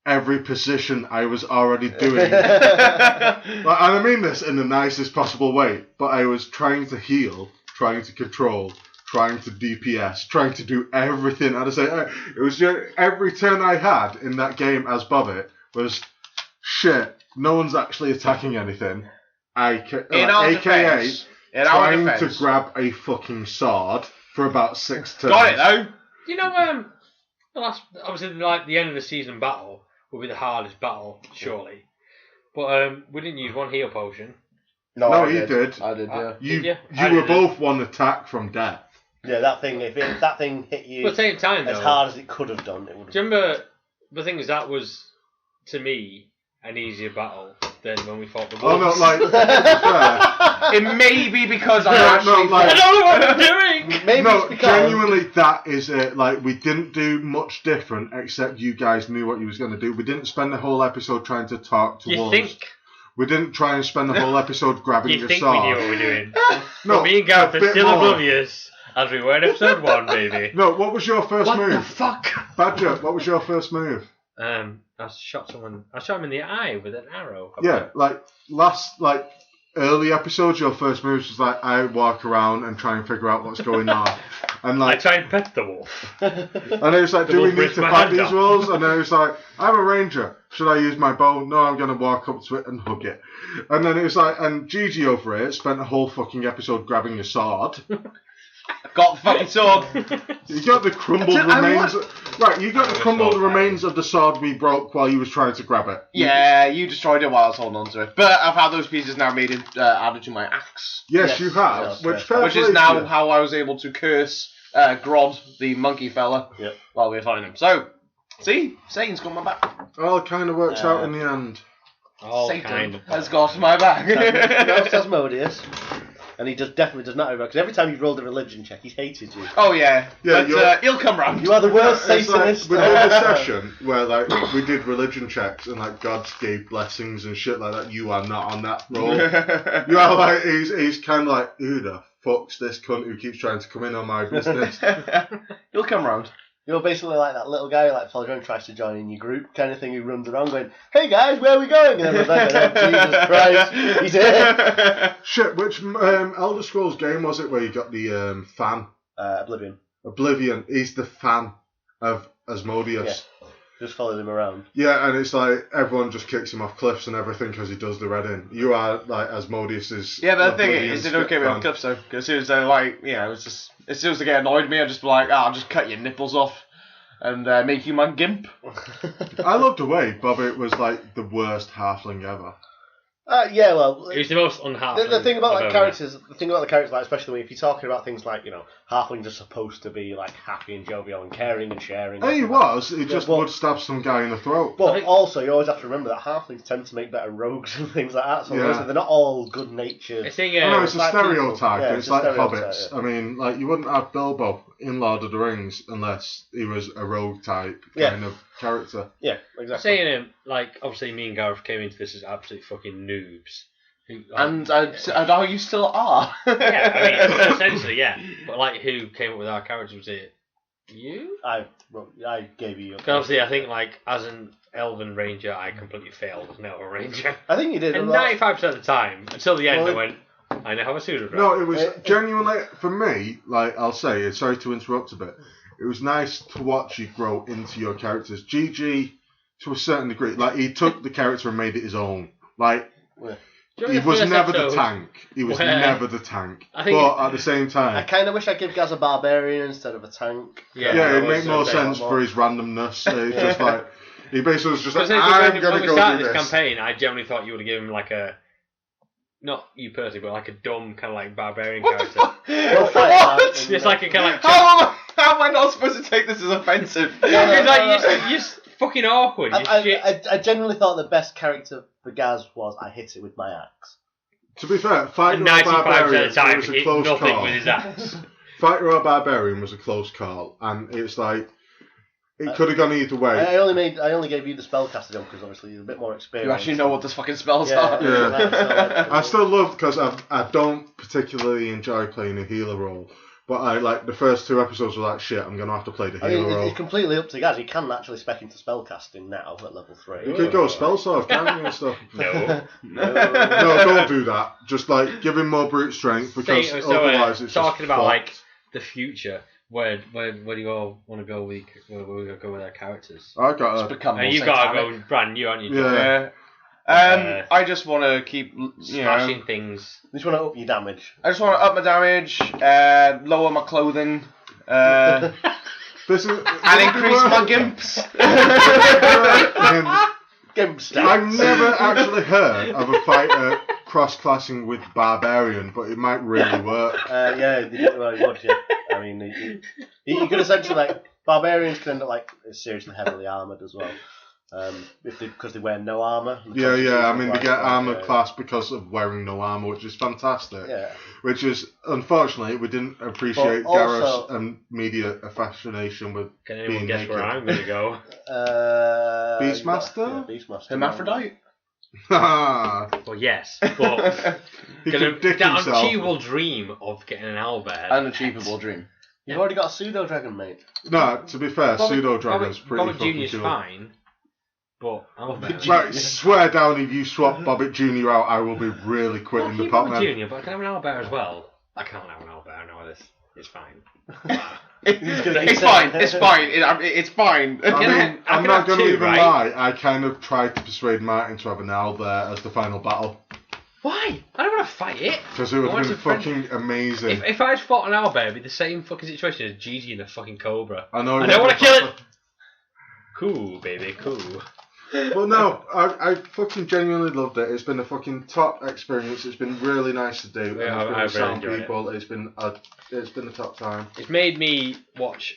[SPEAKER 4] every position I was already doing. And I mean this in the nicest possible way, but I was trying to heal, trying to control, trying to DPS, trying to do everything. And I say it was just, every turn I had in that game as Bobbit was shit. No one's actually attacking anything. AKA trying to grab a fucking sword for about 6 turns.
[SPEAKER 3] Got it though.
[SPEAKER 1] You know, the last, obviously, like the end of the season battle will be the hardest battle, surely. But we didn't use one heal potion.
[SPEAKER 4] No, you did.
[SPEAKER 2] I did, yeah.
[SPEAKER 1] Did
[SPEAKER 4] You were both one attack from death.
[SPEAKER 2] Yeah, that thing. If that thing hit you
[SPEAKER 1] But at the same time,
[SPEAKER 2] as
[SPEAKER 1] though,
[SPEAKER 2] hard as it could have done, it would.
[SPEAKER 1] do you remember the thing is that was to me an easier battle than when we fought the
[SPEAKER 4] Oh
[SPEAKER 1] wolves.
[SPEAKER 4] no, like to be fair,
[SPEAKER 3] It may be because I
[SPEAKER 4] No,
[SPEAKER 3] actually.
[SPEAKER 4] no, like-
[SPEAKER 1] I don't know what I'm doing.
[SPEAKER 2] Maybe
[SPEAKER 4] no,
[SPEAKER 2] it's because
[SPEAKER 4] genuinely, that is it. Like, we didn't do much different, except you guys knew what you was going to do. We didn't spend the whole episode trying to talk to
[SPEAKER 1] You
[SPEAKER 4] wolves.
[SPEAKER 1] think?
[SPEAKER 4] We didn't try and spend the whole episode grabbing
[SPEAKER 1] You
[SPEAKER 4] your
[SPEAKER 1] think
[SPEAKER 4] sword.
[SPEAKER 1] we knew what we were doing?
[SPEAKER 4] No,
[SPEAKER 1] Me and Gareth
[SPEAKER 4] a
[SPEAKER 1] are
[SPEAKER 4] bit
[SPEAKER 1] still
[SPEAKER 4] more.
[SPEAKER 1] oblivious as we were in episode 1, baby.
[SPEAKER 4] No, what was your first
[SPEAKER 1] What
[SPEAKER 4] move?
[SPEAKER 1] the fuck?
[SPEAKER 4] Badger, what was your first move?
[SPEAKER 1] I shot someone. I shot him in the eye with an arrow.
[SPEAKER 4] Yeah, early episodes, your first move was like, I walk around and try and figure out what's going on. And
[SPEAKER 1] I
[SPEAKER 4] like,
[SPEAKER 1] tried to pet the wolf.
[SPEAKER 4] and it was like,
[SPEAKER 1] The
[SPEAKER 4] do we
[SPEAKER 1] wolf
[SPEAKER 4] need
[SPEAKER 1] ripped
[SPEAKER 4] to
[SPEAKER 1] my
[SPEAKER 4] fight
[SPEAKER 1] hand
[SPEAKER 4] these
[SPEAKER 1] off.
[SPEAKER 4] wolves? And then it was like, I'm a ranger. Should I use my bow? No, I'm going to walk up to it and hug it. And then it was like, and Gigi over here spent a whole fucking episode grabbing a sword.
[SPEAKER 3] Got the fucking sword.
[SPEAKER 4] You got the crumbled remains. Right, you got the crumbled remains of the sword we broke while you was trying to grab it.
[SPEAKER 3] Yeah, you destroyed it while I was holding on to it. But I've had those pieces now made added to my axe.
[SPEAKER 4] Yes,
[SPEAKER 2] Yes,
[SPEAKER 4] you have.
[SPEAKER 2] yes,
[SPEAKER 4] which
[SPEAKER 2] yes.
[SPEAKER 4] fair
[SPEAKER 3] Which
[SPEAKER 4] play
[SPEAKER 3] is
[SPEAKER 4] to
[SPEAKER 3] now
[SPEAKER 4] you.
[SPEAKER 3] how I was able to curse Grod, the monkey fella,
[SPEAKER 2] Yep.
[SPEAKER 3] while we were fighting him. So, see? Satan's got my back.
[SPEAKER 4] All kind of works out in the end.
[SPEAKER 1] All
[SPEAKER 3] Satan
[SPEAKER 1] kind of.
[SPEAKER 3] has got my back.
[SPEAKER 2] That's Asmodeus. And he definitely does not over, because every time you've rolled a religion check, he's hated you.
[SPEAKER 3] Oh, yeah.
[SPEAKER 4] Yeah,
[SPEAKER 3] But he'll come round.
[SPEAKER 2] You are the worst
[SPEAKER 4] It's like,
[SPEAKER 2] Satanist.
[SPEAKER 4] we did a session where like we did religion checks and like God gave blessings and shit like that. You are not on that roll. You are like he's kind of like, who the fuck's this cunt who keeps trying to come in on my business?
[SPEAKER 3] He'll come round.
[SPEAKER 2] You're basically like that little guy who like follows around and tries to join in your group kind of thing, who runs around going, hey guys, where are we going? And everyone's like, oh, Jesus Christ, he's here.
[SPEAKER 4] Shit, which Elder Scrolls game was it where you got the fan?
[SPEAKER 2] Oblivion.
[SPEAKER 4] Oblivion. He's the fan of Asmodeus.
[SPEAKER 2] Just followed him around.
[SPEAKER 4] Yeah, and it's like everyone just kicks him off cliffs and everything because he does the reading. You are like Asmodeus's.
[SPEAKER 3] Yeah, but the thing
[SPEAKER 4] Oblivion's
[SPEAKER 3] is, it don't get me on
[SPEAKER 4] fan.
[SPEAKER 3] clips though. Because as soon as they like, you know, it was just, as soon as they get annoyed with me, I'd just be like, I'll just cut your nipples off and make you my gimp.
[SPEAKER 4] I loved the way Bobbit was like the worst halfling ever.
[SPEAKER 2] Yeah, well,
[SPEAKER 1] He's the most unhappy.
[SPEAKER 2] the thing about like characters, like especially if you're talking about things like, you know, halflings are supposed to be like happy and jovial and caring and sharing.
[SPEAKER 4] Hey, he was. He just
[SPEAKER 2] well-
[SPEAKER 4] would stab some guy in the throat.
[SPEAKER 2] But also, you always have to remember that halflings tend to make better rogues and things like that. So
[SPEAKER 4] Yeah.
[SPEAKER 2] obviously they're not all good natured.
[SPEAKER 1] I think,
[SPEAKER 4] No, it's a
[SPEAKER 2] like
[SPEAKER 4] stereotype.
[SPEAKER 2] people. Yeah,
[SPEAKER 4] it's
[SPEAKER 2] it's a
[SPEAKER 4] like
[SPEAKER 2] stereotype,
[SPEAKER 4] hobbits.
[SPEAKER 2] yeah.
[SPEAKER 4] I mean, like you wouldn't have Bilbo in Lord of the Rings unless he was a rogue type
[SPEAKER 2] Yeah.
[SPEAKER 4] kind of character.
[SPEAKER 2] Yeah, exactly.
[SPEAKER 1] saying like obviously me and Gareth came into this as absolute fucking noobs. Who, like,
[SPEAKER 3] And how you still are.
[SPEAKER 1] yeah, I mean essentially yeah. But like who came up with our characters? Was it you?
[SPEAKER 2] I gave you.
[SPEAKER 1] 'Cause obviously I think like as an elven ranger I completely failed as an elven ranger.
[SPEAKER 2] I think you did.
[SPEAKER 1] And
[SPEAKER 2] a lot.
[SPEAKER 1] 95% of the time until the end
[SPEAKER 2] Well,
[SPEAKER 1] I went. I now have a pseudo
[SPEAKER 4] No, it was genuinely for me. Like I'll say, sorry to interrupt a bit. It was nice to watch you grow into your characters. GG, to a certain degree, like he took the character and made it his own. Like. He was never the tank. He was never the tank. But at the same
[SPEAKER 2] I
[SPEAKER 4] time,
[SPEAKER 2] kind of wish I'd give Gaz a barbarian instead of a tank.
[SPEAKER 4] yeah, it
[SPEAKER 1] that
[SPEAKER 4] made
[SPEAKER 1] was
[SPEAKER 4] more
[SPEAKER 1] a bit
[SPEAKER 4] sense
[SPEAKER 2] more.
[SPEAKER 4] for his randomness. It's just like he basically was just like,
[SPEAKER 1] Because
[SPEAKER 4] I'm
[SPEAKER 1] when
[SPEAKER 4] gonna
[SPEAKER 1] we
[SPEAKER 4] go
[SPEAKER 1] started
[SPEAKER 4] do
[SPEAKER 1] this
[SPEAKER 4] this.
[SPEAKER 1] campaign, I generally thought you would have given him like a, not you personally, but like a dumb kind of like barbarian
[SPEAKER 3] What the
[SPEAKER 1] character.
[SPEAKER 3] fuck?
[SPEAKER 2] What?
[SPEAKER 3] What?
[SPEAKER 1] Just like a kind of like.
[SPEAKER 3] How am I not supposed to take this as offensive?
[SPEAKER 1] Because like you're just fucking awkward. You're shit.
[SPEAKER 2] I genuinely thought the best character for Gaz was I hit it with my axe.
[SPEAKER 4] To be fair, fighter or
[SPEAKER 1] 95%
[SPEAKER 4] barbarian
[SPEAKER 1] of the time,
[SPEAKER 4] was
[SPEAKER 1] he
[SPEAKER 4] a
[SPEAKER 1] hit
[SPEAKER 4] close
[SPEAKER 1] nothing
[SPEAKER 4] call.
[SPEAKER 1] with his axe.
[SPEAKER 4] Fighter or barbarian was a close call, and it's like it could have gone either way.
[SPEAKER 2] I only gave you the spellcaster jump because obviously you're a bit more experienced.
[SPEAKER 3] You actually know what this fucking spells
[SPEAKER 2] Yeah.
[SPEAKER 3] are.
[SPEAKER 4] Yeah. I still love because I don't particularly enjoy playing a healer role, but I like the first 2 episodes were like shit. I'm gonna have to play the
[SPEAKER 2] I
[SPEAKER 4] healer
[SPEAKER 2] mean,
[SPEAKER 4] role.
[SPEAKER 2] it's completely up to Gaz. You can actually spec into spellcasting now at level 3.
[SPEAKER 4] You could go spell sword, can't you, and stuff.
[SPEAKER 1] No.
[SPEAKER 2] No.
[SPEAKER 4] No, don't do that. Just like give him more brute strength because otherwise it's
[SPEAKER 1] talking
[SPEAKER 4] just
[SPEAKER 1] about
[SPEAKER 4] fucked.
[SPEAKER 1] like the future. Where do you all want to go? Where we gonna go with our characters?
[SPEAKER 4] I got
[SPEAKER 3] It's
[SPEAKER 4] a,
[SPEAKER 3] become more
[SPEAKER 1] You've got to
[SPEAKER 3] satanic.
[SPEAKER 1] go brand new, aren't you?
[SPEAKER 4] Yeah.
[SPEAKER 3] Yeah. I just want to keep, you
[SPEAKER 1] Smashing
[SPEAKER 3] know,
[SPEAKER 1] things.
[SPEAKER 2] You just want to up your damage.
[SPEAKER 3] I just want to up my damage, lower my clothing, and
[SPEAKER 4] this is
[SPEAKER 3] increase my gimps.
[SPEAKER 2] Gimp stats.
[SPEAKER 4] I've never actually heard of a fighter cross-classing with barbarian, but it might really work.
[SPEAKER 2] Yeah, well, it would, yeah. I mean, you could essentially, like, barbarians can end up, like, seriously heavily armoured as well. Because they wear no armour.
[SPEAKER 4] Yeah. I mean, they
[SPEAKER 2] Like,
[SPEAKER 4] get armor class because of wearing no armor, which is fantastic.
[SPEAKER 2] Yeah.
[SPEAKER 4] Which is, unfortunately, we didn't appreciate
[SPEAKER 2] But also-
[SPEAKER 4] Gareth's media fascination with
[SPEAKER 1] Can anyone
[SPEAKER 4] being
[SPEAKER 1] guess
[SPEAKER 4] naked.
[SPEAKER 1] where I'm gonna go?
[SPEAKER 4] Beastmaster?
[SPEAKER 2] Yeah, Beastmaster.
[SPEAKER 3] Hermaphrodite.
[SPEAKER 1] Well, yes, but
[SPEAKER 4] He
[SPEAKER 1] gonna,
[SPEAKER 4] could dick
[SPEAKER 1] that
[SPEAKER 4] himself.
[SPEAKER 1] unachievable dream of getting an owlbear.
[SPEAKER 3] Unachievable dream.
[SPEAKER 2] You've already got a pseudo dragon, mate.
[SPEAKER 4] No, to be fair, pseudo dragon's pretty
[SPEAKER 1] Bobbit
[SPEAKER 4] fucking
[SPEAKER 1] Junior's
[SPEAKER 4] cool.
[SPEAKER 1] fine, but owlbear.
[SPEAKER 4] Right, swear down if you swap Bobbit Junior out, I will be really quitting the pot, man.
[SPEAKER 1] Junior, but I can have an owlbear as well. I can't have an owlbear. I know this. It's fine.
[SPEAKER 3] It's fine. It's fine. It's fine.
[SPEAKER 4] I mean, I'm not going to
[SPEAKER 1] two,
[SPEAKER 4] even
[SPEAKER 1] right?
[SPEAKER 4] lie. I kind of tried to persuade Martin to have an owl there as the final battle
[SPEAKER 1] Why? I don't want to fight it.
[SPEAKER 4] because it would
[SPEAKER 1] I
[SPEAKER 4] have
[SPEAKER 1] want
[SPEAKER 4] been
[SPEAKER 1] to friend-
[SPEAKER 4] fucking amazing.
[SPEAKER 1] If I'd fought an owlbear, it'd be the same fucking situation as Gigi and a fucking cobra.
[SPEAKER 4] I know.
[SPEAKER 1] I don't want to kill it. Cool, baby, cool.
[SPEAKER 4] But no, I fucking genuinely loved it. It's been a fucking top experience. It's been really nice to do.
[SPEAKER 1] Yeah,
[SPEAKER 4] and
[SPEAKER 1] I've
[SPEAKER 4] it's been
[SPEAKER 1] really
[SPEAKER 4] with
[SPEAKER 1] enjoyed
[SPEAKER 4] people. It's been a top time.
[SPEAKER 1] It's made me watch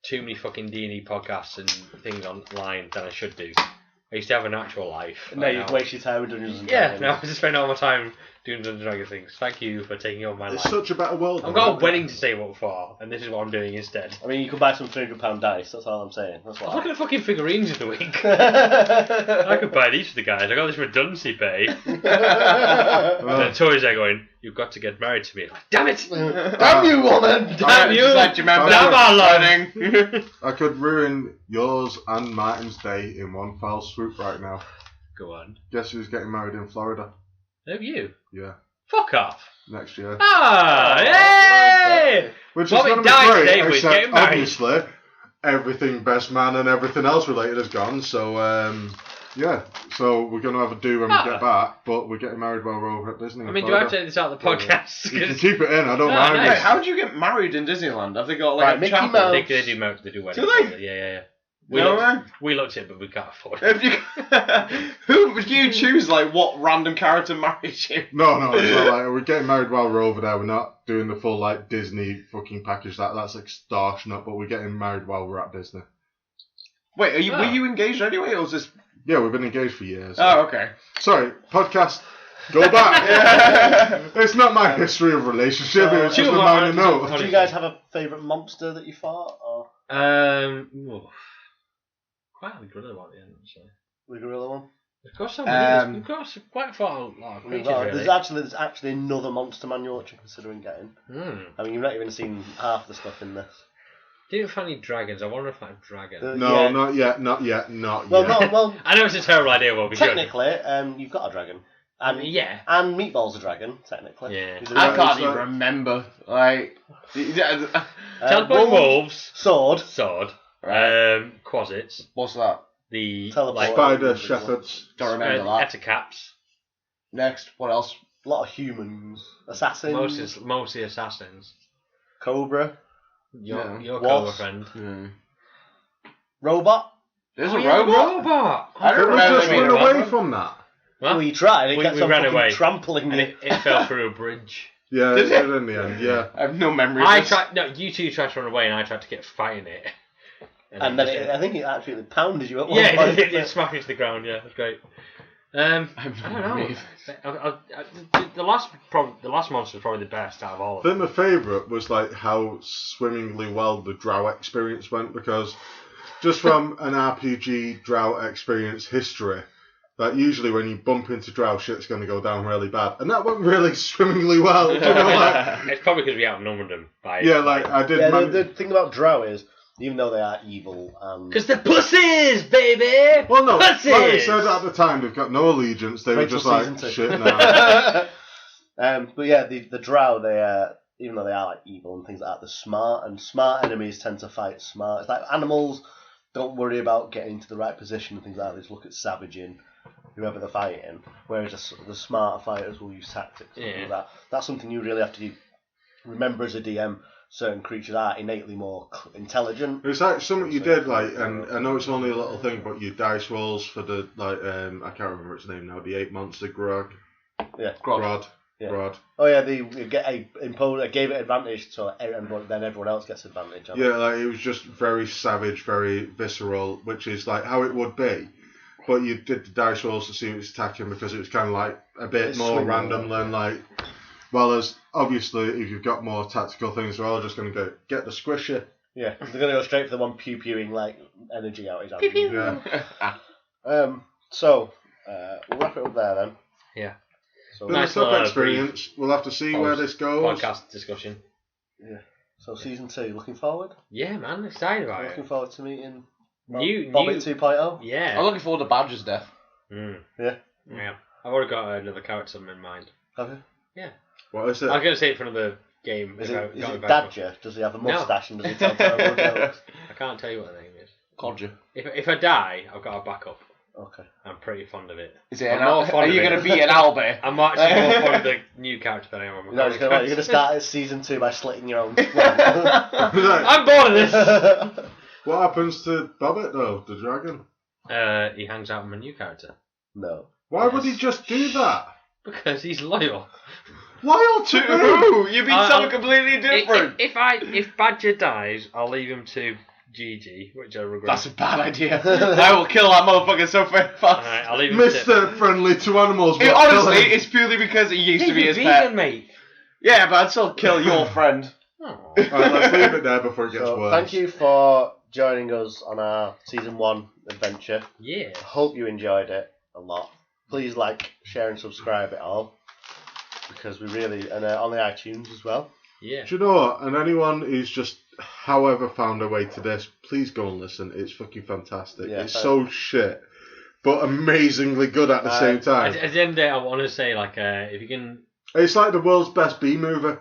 [SPEAKER 1] too many fucking D&D podcasts and things online than I should do. I used to have an actual life.
[SPEAKER 2] No, you've wasted your time with Dungeons and
[SPEAKER 1] Yeah,
[SPEAKER 2] Dragons.
[SPEAKER 1] no, I just spend all my time doing Dungeons and Dragons things. Thank you for taking over my
[SPEAKER 4] It's
[SPEAKER 1] life.
[SPEAKER 4] such a better world.
[SPEAKER 1] I've
[SPEAKER 4] though,
[SPEAKER 1] got a
[SPEAKER 4] isn't it?
[SPEAKER 1] wedding to save up for, and this is what I'm doing instead.
[SPEAKER 2] I mean, you could buy some £300 dice, that's all I'm saying. That's
[SPEAKER 1] I was
[SPEAKER 2] what
[SPEAKER 1] looking at fucking figurines of the week. I could buy these for the guys. I got this redundancy pay. And the toys are going, you've got to get married to me. I'm like, damn it!
[SPEAKER 2] Damn you, woman!
[SPEAKER 1] Damn you!
[SPEAKER 3] Glad you remember
[SPEAKER 1] Damn our
[SPEAKER 3] learning.
[SPEAKER 4] I could ruin yours and Martin's day in one foul swoop right now.
[SPEAKER 1] Go on.
[SPEAKER 4] Guess who's getting married in Florida?
[SPEAKER 1] Have you?
[SPEAKER 4] Yeah,
[SPEAKER 1] Fuck off.
[SPEAKER 4] next year.
[SPEAKER 1] Ah,
[SPEAKER 2] Oh,
[SPEAKER 1] yay!
[SPEAKER 4] Which
[SPEAKER 1] Bobby
[SPEAKER 4] is going to
[SPEAKER 1] died
[SPEAKER 4] be great,
[SPEAKER 1] today, we're
[SPEAKER 4] except
[SPEAKER 1] getting married.
[SPEAKER 4] obviously everything Best Man and everything else related is gone. So yeah, so we're going to have a do when we get back. But we're getting married while we're over at Disney.
[SPEAKER 1] I mean, do I have to take this out of the podcast?
[SPEAKER 4] You can keep it in. I don't
[SPEAKER 1] No,
[SPEAKER 4] mind.
[SPEAKER 1] no.
[SPEAKER 3] Wait,
[SPEAKER 4] it.
[SPEAKER 3] how did you get married in Disneyland? Have they got like
[SPEAKER 2] Right,
[SPEAKER 3] a
[SPEAKER 2] Mickey
[SPEAKER 3] chapel?
[SPEAKER 2] Mouse.
[SPEAKER 1] They do weddings.
[SPEAKER 3] Do they?
[SPEAKER 1] Yeah.
[SPEAKER 3] No way.
[SPEAKER 1] We looked at it, but we can't afford it.
[SPEAKER 3] If you, who would you choose? Like, what random character marries you?
[SPEAKER 4] No, it's not like we're getting married while we're over there. We're not doing the full like Disney fucking package. That's extortionate. But we're getting married while we're at Disney.
[SPEAKER 3] Wait, were
[SPEAKER 1] Ah.
[SPEAKER 3] you engaged anyway, or was this?
[SPEAKER 4] Yeah, we've been engaged for years.
[SPEAKER 3] Oh, okay.
[SPEAKER 4] Sorry, podcast. Go back. It's not my history of relationship. It was just a minor note.
[SPEAKER 2] Do you guys have a favourite monster that you fought? Or
[SPEAKER 1] Quite a gorilla one at the end, actually.
[SPEAKER 2] the gorilla one?
[SPEAKER 1] We've got so many. We've got quite far a lot of creatures,
[SPEAKER 2] Well,
[SPEAKER 1] really.
[SPEAKER 2] there's actually another monster manual which you're considering getting.
[SPEAKER 1] Hmm.
[SPEAKER 2] I mean, you've not even seen half the stuff in this.
[SPEAKER 1] Didn't find any dragons. I wonder if I have dragon.
[SPEAKER 4] No,
[SPEAKER 2] Yeah.
[SPEAKER 4] not yet.
[SPEAKER 2] Well,
[SPEAKER 1] I know it's a terrible idea, but we
[SPEAKER 2] technically, you've got a dragon. And,
[SPEAKER 1] yeah.
[SPEAKER 2] and Meatball's a dragon, technically.
[SPEAKER 1] Yeah.
[SPEAKER 2] He's a
[SPEAKER 3] I
[SPEAKER 2] dragon.
[SPEAKER 3] can't even remember. Like,
[SPEAKER 1] Teleport wolves.
[SPEAKER 2] Sword.
[SPEAKER 1] Sword.
[SPEAKER 3] Right.
[SPEAKER 1] Quasits.
[SPEAKER 3] What's that?
[SPEAKER 1] The
[SPEAKER 2] Teleport.
[SPEAKER 4] Spider shepherds.
[SPEAKER 3] Don't remember that.
[SPEAKER 1] Etacaps.
[SPEAKER 3] Next, what else?
[SPEAKER 2] A lot of humans. Assassins.
[SPEAKER 1] Mostly assassins.
[SPEAKER 2] Cobra.
[SPEAKER 3] Yeah.
[SPEAKER 1] Your
[SPEAKER 2] Wasp.
[SPEAKER 1] Cobra friend.
[SPEAKER 2] Robot.
[SPEAKER 3] There's
[SPEAKER 1] Oh,
[SPEAKER 3] a
[SPEAKER 1] yeah,
[SPEAKER 3] robot.
[SPEAKER 1] robot.
[SPEAKER 3] I don't
[SPEAKER 4] We
[SPEAKER 3] remember
[SPEAKER 4] just
[SPEAKER 3] being
[SPEAKER 4] run
[SPEAKER 3] a
[SPEAKER 4] away
[SPEAKER 3] robot.
[SPEAKER 4] from that.
[SPEAKER 1] Huh?
[SPEAKER 2] We tried. It
[SPEAKER 1] We-
[SPEAKER 2] kept
[SPEAKER 1] we
[SPEAKER 2] on
[SPEAKER 1] ran
[SPEAKER 2] fucking
[SPEAKER 1] away.
[SPEAKER 2] trampling
[SPEAKER 1] And
[SPEAKER 2] me.
[SPEAKER 1] it fell through a bridge.
[SPEAKER 4] Yeah,
[SPEAKER 3] Did
[SPEAKER 4] it
[SPEAKER 3] it?
[SPEAKER 4] did in the end. Yeah.
[SPEAKER 3] I have no memory of
[SPEAKER 1] I
[SPEAKER 3] this.
[SPEAKER 1] tried. No, you two tried to run away, and I tried to get fighting it.
[SPEAKER 2] And then I think it actually pounded you at one
[SPEAKER 1] Yeah,
[SPEAKER 2] point.
[SPEAKER 1] it smashed into the ground. Yeah, that's great. I don't know. The last monster was probably the best out of all
[SPEAKER 4] I
[SPEAKER 1] of them.
[SPEAKER 4] think my favourite was like how swimmingly well the Drow experience went, because just from an RPG Drow experience history, that usually when you bump into Drow, shit's going to go down really bad, and that went really swimmingly well. Do you know, like,
[SPEAKER 1] It's probably because we outnumbered them by.
[SPEAKER 4] yeah, like I did.
[SPEAKER 2] Yeah, the thing about Drow is, even though they are evil and
[SPEAKER 1] Because they're pussies, baby.
[SPEAKER 4] well, no, like
[SPEAKER 1] pussies.
[SPEAKER 4] they said at the time, they've got no allegiance. They were
[SPEAKER 2] Wait till
[SPEAKER 4] just like
[SPEAKER 2] season 2.
[SPEAKER 4] shit now.
[SPEAKER 2] but yeah, the Drow, they even though they are like evil and things like that, they're smart, and smart enemies tend to fight smart. It's like animals don't worry about getting to the right position and things like that. They just look at savaging whoever they're fighting, whereas the smarter fighters will use tactics and things like that. That's something you really have to remember as a DM. Certain creatures are innately more intelligent.
[SPEAKER 4] It's like something you did, like, and I know it's only a little thing, but your dice rolls for the like, I can't remember its name now. The 8 monster Grog.
[SPEAKER 2] Yeah,
[SPEAKER 4] Grod.
[SPEAKER 2] Yeah.
[SPEAKER 4] Grod.
[SPEAKER 2] Oh yeah, they gave it advantage, so then everyone else gets advantage.
[SPEAKER 4] Yeah, like it was just very savage, very visceral, which is like how it would be. But you did the dice rolls to see who was attacking, because it was kind of like a bit
[SPEAKER 2] It's
[SPEAKER 4] more
[SPEAKER 2] swinging,
[SPEAKER 4] random than like. Well, as obviously, if you've got more tactical things, they're all just going to go get the squisher.
[SPEAKER 2] Yeah, they're gonna go straight for the one pew-pewing like energy out his hand.
[SPEAKER 4] Yeah.
[SPEAKER 2] So we'll wrap it up there then.
[SPEAKER 1] Yeah.
[SPEAKER 2] So,
[SPEAKER 4] Been
[SPEAKER 1] Nice
[SPEAKER 4] a tough
[SPEAKER 1] little,
[SPEAKER 4] experience. We'll have to see where this goes.
[SPEAKER 1] Podcast discussion.
[SPEAKER 2] so season 2, looking forward.
[SPEAKER 1] Yeah, man, excited about
[SPEAKER 2] Looking
[SPEAKER 1] it.
[SPEAKER 2] forward to meeting
[SPEAKER 1] New.
[SPEAKER 2] Bobbit 2.0.
[SPEAKER 1] Yeah.
[SPEAKER 3] I'm looking forward to Badger's death.
[SPEAKER 2] Yeah.
[SPEAKER 1] Yeah. I've already got another character in mind.
[SPEAKER 2] Have you?
[SPEAKER 4] What is
[SPEAKER 1] I
[SPEAKER 4] it?
[SPEAKER 1] was going to say it for another game.
[SPEAKER 2] Is
[SPEAKER 1] if I
[SPEAKER 2] it
[SPEAKER 1] got it back up.
[SPEAKER 2] Dadger? Does he have a
[SPEAKER 1] No.
[SPEAKER 2] moustache and does he tell terrible jokes?
[SPEAKER 1] I can't tell you what the name is.
[SPEAKER 3] Codger.
[SPEAKER 1] If I die, I've got a backup.
[SPEAKER 2] Okay.
[SPEAKER 1] I'm pretty fond of it.
[SPEAKER 3] Is it
[SPEAKER 1] I'm
[SPEAKER 3] an
[SPEAKER 1] more fond
[SPEAKER 3] Are
[SPEAKER 1] of
[SPEAKER 3] you
[SPEAKER 1] it.
[SPEAKER 3] going to be an Albert?
[SPEAKER 1] I'm actually more fond of the new character than I am.
[SPEAKER 2] You're just going to start at season 2 by slitting your own.
[SPEAKER 1] I'm bored of this.
[SPEAKER 4] What happens to Bobbit though, the dragon?
[SPEAKER 1] He hangs out with my new character
[SPEAKER 2] No.
[SPEAKER 4] Why would he just do that?
[SPEAKER 1] because he's loyal.
[SPEAKER 4] Loyal
[SPEAKER 3] To
[SPEAKER 4] to
[SPEAKER 3] who? You mean
[SPEAKER 1] I'll-
[SPEAKER 3] something completely different?
[SPEAKER 1] If Badger dies, I'll leave him to Gigi, which I regret.
[SPEAKER 3] That's a bad idea. I will kill that motherfucker so fast.
[SPEAKER 1] Alright, I'll leave him to.
[SPEAKER 4] Mr. Friendly to Animals.
[SPEAKER 3] It,
[SPEAKER 4] but
[SPEAKER 3] honestly,
[SPEAKER 4] kill him.
[SPEAKER 3] it's purely because he used to be his
[SPEAKER 1] vegan,
[SPEAKER 3] pet.
[SPEAKER 1] mate.
[SPEAKER 3] Yeah, but I'd still kill your friend.
[SPEAKER 1] Oh.
[SPEAKER 4] Alright, let's leave it there before it gets
[SPEAKER 2] So,
[SPEAKER 4] worse.
[SPEAKER 2] thank you for joining us on our season 1 adventure.
[SPEAKER 1] Yeah.
[SPEAKER 2] I hope you enjoyed it a lot. Please like, share, and subscribe it all because we really and on the iTunes as well.
[SPEAKER 1] Yeah.
[SPEAKER 4] Do you know what? And anyone who's just, however, found their way to this, please go and listen. It's fucking fantastic.
[SPEAKER 2] Yeah,
[SPEAKER 4] it's so shit, but amazingly good at the same time.
[SPEAKER 1] At the end of the day, I want to say, like, if you can.
[SPEAKER 4] It's like the world's best B movie.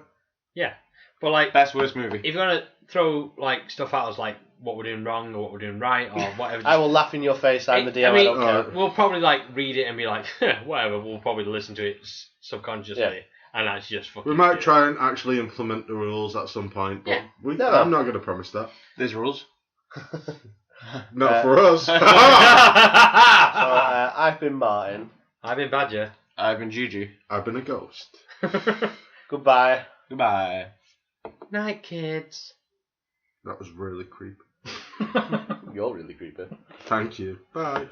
[SPEAKER 1] Yeah. But, like,
[SPEAKER 3] Best worst movie.
[SPEAKER 1] if you want to throw, like, stuff out as, like, what we're doing wrong or what we're doing right or whatever.
[SPEAKER 2] I will laugh in your face. I'm the DM. I,
[SPEAKER 1] mean,
[SPEAKER 2] don't care.
[SPEAKER 1] we'll probably, like, read it and be like, whatever. We'll probably listen to it subconsciously.
[SPEAKER 2] Yeah.
[SPEAKER 1] And that's just fucking.
[SPEAKER 4] We might
[SPEAKER 1] shit.
[SPEAKER 4] try and actually implement the rules at some point, but
[SPEAKER 1] Yeah.
[SPEAKER 2] No.
[SPEAKER 4] I'm not going to promise that.
[SPEAKER 3] There's rules.
[SPEAKER 4] Not for us.
[SPEAKER 2] So, I've been Martin.
[SPEAKER 1] I've been Badger.
[SPEAKER 3] I've been Gigi.
[SPEAKER 4] I've been a ghost.
[SPEAKER 2] Goodbye.
[SPEAKER 3] Goodbye.
[SPEAKER 1] Night, kids.
[SPEAKER 4] That was really creepy.
[SPEAKER 2] You're really creepy.
[SPEAKER 4] Thank you. Bye.